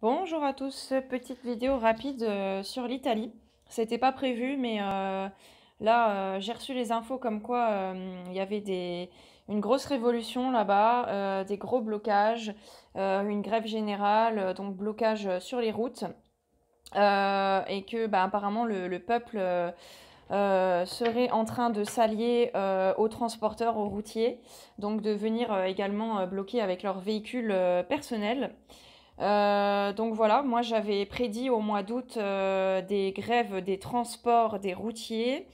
Bonjour à tous, petite vidéo rapide sur l'Italie. C'était pas prévu, mais là j'ai reçu les infos comme quoi il y avait une grosse révolution là-bas, des gros blocages, une grève générale, donc blocage sur les routes, et que bah, apparemment le peuple serait en train de s'allier aux transporteurs, aux routiers, donc de venir également bloquer avec leurs véhicules personnels. Donc voilà, moi j'avais prédit au mois d'août des grèves des transports des routiers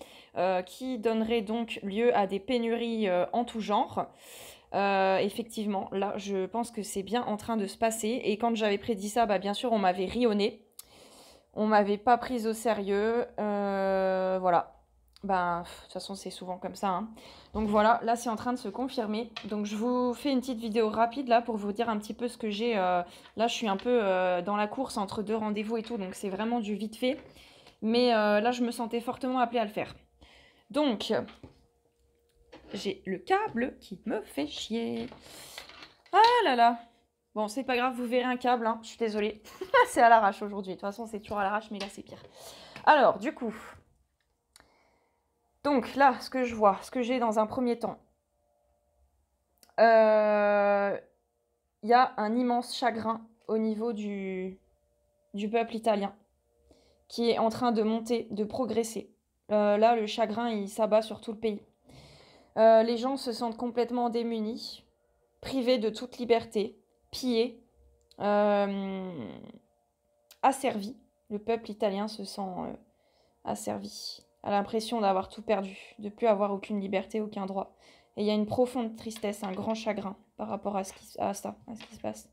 qui donneraient donc lieu à des pénuries en tout genre. Effectivement, là je pense que c'est bien en train de se passer. Et quand j'avais prédit ça, bah, bien sûr on m'avait ri au nez. On m'avait pas prise au sérieux. Voilà. Ben, de toute façon, c'est souvent comme ça, hein. Donc voilà, là, c'est en train de se confirmer. Donc je vous fais une petite vidéo rapide là pour vous dire un petit peu ce que j'ai. Là, je suis un peu dans la course entre deux rendez-vous et tout, donc c'est vraiment du vite fait. Mais là, je me sentais fortement appelée à le faire. Donc, j'ai le câble qui me fait chier. Ah là là. Bon, c'est pas grave, vous verrez un câble, hein. Je suis désolée. C'est à l'arrache aujourd'hui. De toute façon, c'est toujours à l'arrache, mais là, c'est pire. Alors, du coup, donc là, ce que je vois, ce que j'ai dans un premier temps, il y a un immense chagrin au niveau du peuple italien qui est en train de monter, de progresser. Là, le chagrin, il s'abat sur tout le pays. Les gens se sentent complètement démunis, privés de toute liberté, pillés, asservis. Le peuple italien se sent asservi, a l'impression d'avoir tout perdu, de ne plus avoir aucune liberté, aucun droit. Et il y a une profonde tristesse, un grand chagrin par rapport à ce qui se passe.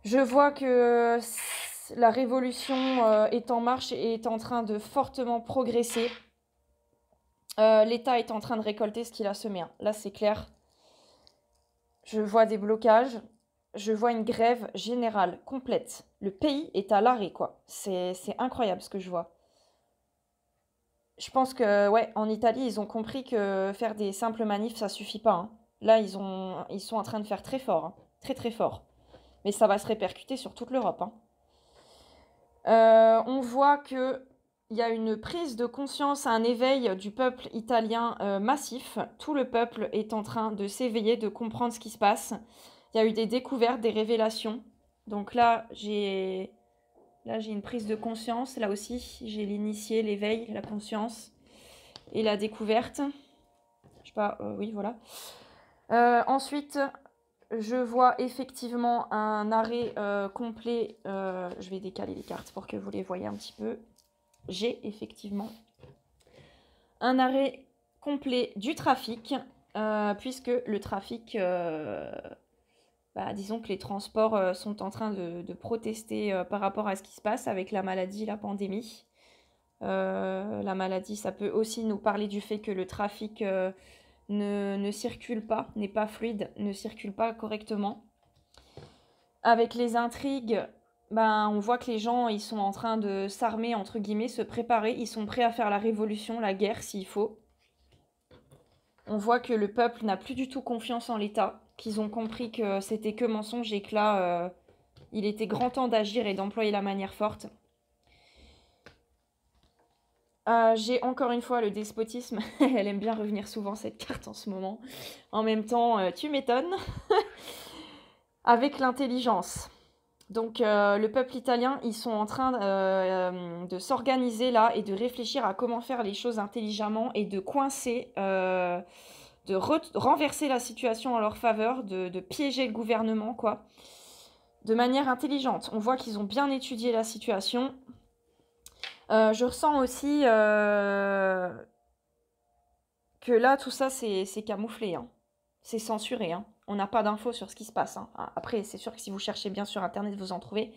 Je vois que la révolution est en marche et est en train de fortement progresser. L'État est en train de récolter ce qu'il a semé, hein. Là, c'est clair. Je vois des blocages. Je vois une grève générale complète. Le pays est à l'arrêt, quoi. C'est incroyable ce que je vois. Je pense que, ouais, en Italie, ils ont compris que faire des simples manifs, ça suffit pas, hein. Là, ils sont en train de faire très fort, hein. Très très fort. Mais ça va se répercuter sur toute l'Europe, hein. On voit que il y a une prise de conscience, un éveil du peuple italien massif. Tout le peuple est en train de s'éveiller, de comprendre ce qui se passe. Il y a eu des découvertes, des révélations. Donc là, j'ai une prise de conscience. Là aussi, j'ai l'initié, l'éveil, la conscience et la découverte. Je sais pas, oui, voilà. Ensuite, je vois effectivement un arrêt complet. Je vais décaler les cartes pour que vous les voyez un petit peu. J'ai effectivement un arrêt complet du trafic, puisque le trafic, disons que les transports sont en train de protester par rapport à ce qui se passe avec la maladie, la pandémie. La maladie, ça peut aussi nous parler du fait que le trafic ne circule pas, n'est pas fluide, ne circule pas correctement. Avec les intrigues, on voit que les gens, ils sont en train de s'armer, entre guillemets, se préparer. Ils sont prêts à faire la révolution, la guerre, s'il faut. On voit que le peuple n'a plus du tout confiance en l'État, qu'ils ont compris que c'était que mensonge et que là, il était grand temps d'agir et d'employer la manière forte. J'ai encore une fois le despotisme. Elle aime bien revenir souvent, cette carte, en ce moment. En même temps, tu m'étonnes. Avec l'intelligence. Donc le peuple italien, ils sont en train de s'organiser là et de réfléchir à comment faire les choses intelligemment et de coincer, de renverser la situation en leur faveur, de piéger le gouvernement, quoi, de manière intelligente. On voit qu'ils ont bien étudié la situation. Je ressens aussi que là, tout ça, c'est camouflé, hein. C'est censuré, hein. On n'a pas d'infos sur ce qui se passe, hein. Après, c'est sûr que si vous cherchez bien sur Internet, vous en trouvez.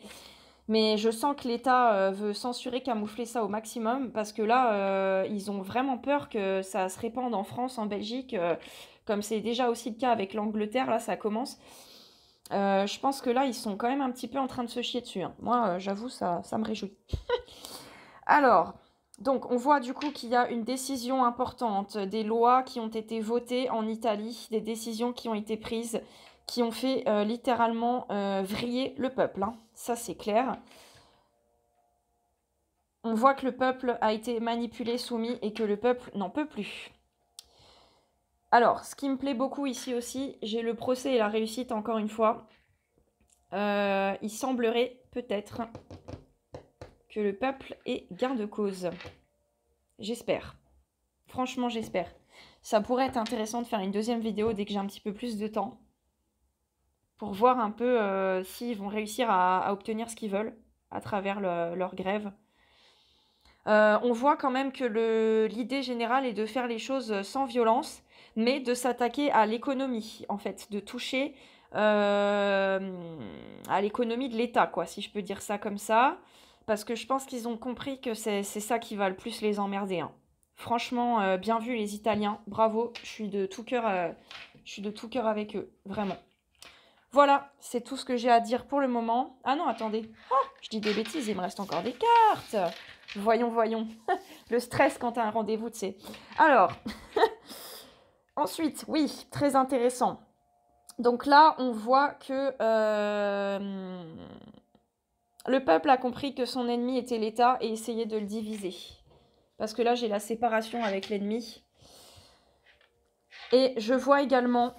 Mais je sens que l'État veut censurer, camoufler ça au maximum, parce que là, ils ont vraiment peur que ça se répande en France, en Belgique, comme c'est déjà aussi le cas avec l'Angleterre, là, ça commence. Je pense que là, ils sont quand même un petit peu en train de se chier dessus, hein. Moi, j'avoue, ça me réjouit. Alors, donc, on voit du coup qu'il y a une décision importante, des lois qui ont été votées en Italie, des décisions qui ont été prises, qui ont fait littéralement vriller le peuple, hein. Ça, c'est clair. On voit que le peuple a été manipulé, soumis, et que le peuple n'en peut plus. Alors, ce qui me plaît beaucoup ici aussi, j'ai le procès et la réussite encore une fois. Il semblerait peut-être que le peuple ait gain de cause. J'espère. Franchement, j'espère. Ça pourrait être intéressant de faire une deuxième vidéo dès que j'ai un petit peu plus de temps. Pour voir un peu s'ils vont réussir à obtenir ce qu'ils veulent à travers leur grève. On voit quand même que l'idée générale est de faire les choses sans violence, mais de s'attaquer à l'économie, en fait, de toucher à l'économie de l'État, quoi, si je peux dire ça comme ça, parce que je pense qu'ils ont compris que c'est ça qui va le plus les emmerder, hein. Franchement, bien vu les Italiens, bravo, je suis de tout cœur avec eux, vraiment. Voilà, c'est tout ce que j'ai à dire pour le moment. Ah non, attendez, je dis des bêtises, il me reste encore des cartes. Voyons, voyons. Le stress quand tu as un rendez-vous, tu sais. Alors, ensuite, oui, très intéressant. Donc là, on voit que le peuple a compris que son ennemi était l'État et essayait de le diviser. Parce que là, j'ai la séparation avec l'ennemi. Et je vois également,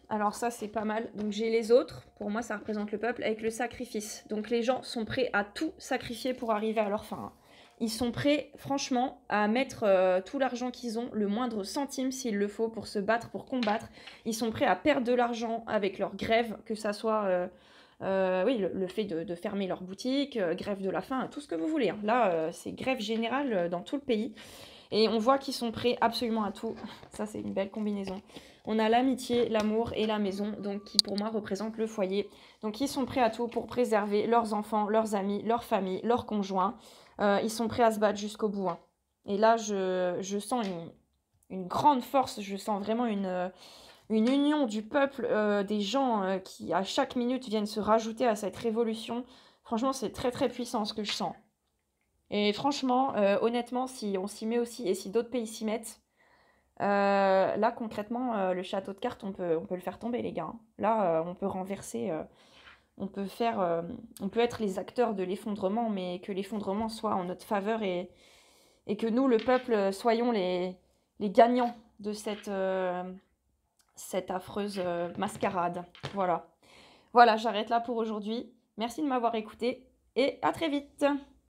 alors ça c'est pas mal, donc j'ai les autres, pour moi ça représente le peuple, avec le sacrifice. Donc les gens sont prêts à tout sacrifier pour arriver à leur fin. Ils sont prêts, franchement, à mettre tout l'argent qu'ils ont, le moindre centime s'il le faut, pour se battre, pour combattre. Ils sont prêts à perdre de l'argent avec leur grève, que ça soit oui, le fait de fermer leur boutique, grève de la faim, tout ce que vous voulez, hein. Là, c'est grève générale dans tout le pays. Et on voit qu'ils sont prêts absolument à tout. Ça, c'est une belle combinaison. On a l'amitié, l'amour et la maison, donc qui pour moi représentent le foyer. Donc ils sont prêts à tout pour préserver leurs enfants, leurs amis, leur famille, leurs conjoints. Ils sont prêts à se battre jusqu'au bout, hein. Et là, je sens une grande force, je sens vraiment une union du peuple, des gens qui à chaque minute viennent se rajouter à cette révolution. Franchement, c'est très très puissant ce que je sens. Et franchement, honnêtement, si on s'y met aussi et si d'autres pays s'y mettent, là concrètement, le château de cartes, on peut le faire tomber, les gars, hein. Là, on peut renverser, on peut être les acteurs de l'effondrement, mais que l'effondrement soit en notre faveur et que nous, le peuple, soyons les gagnants de cette affreuse mascarade. Voilà. Voilà, j'arrête là pour aujourd'hui. Merci de m'avoir écouté et à très vite.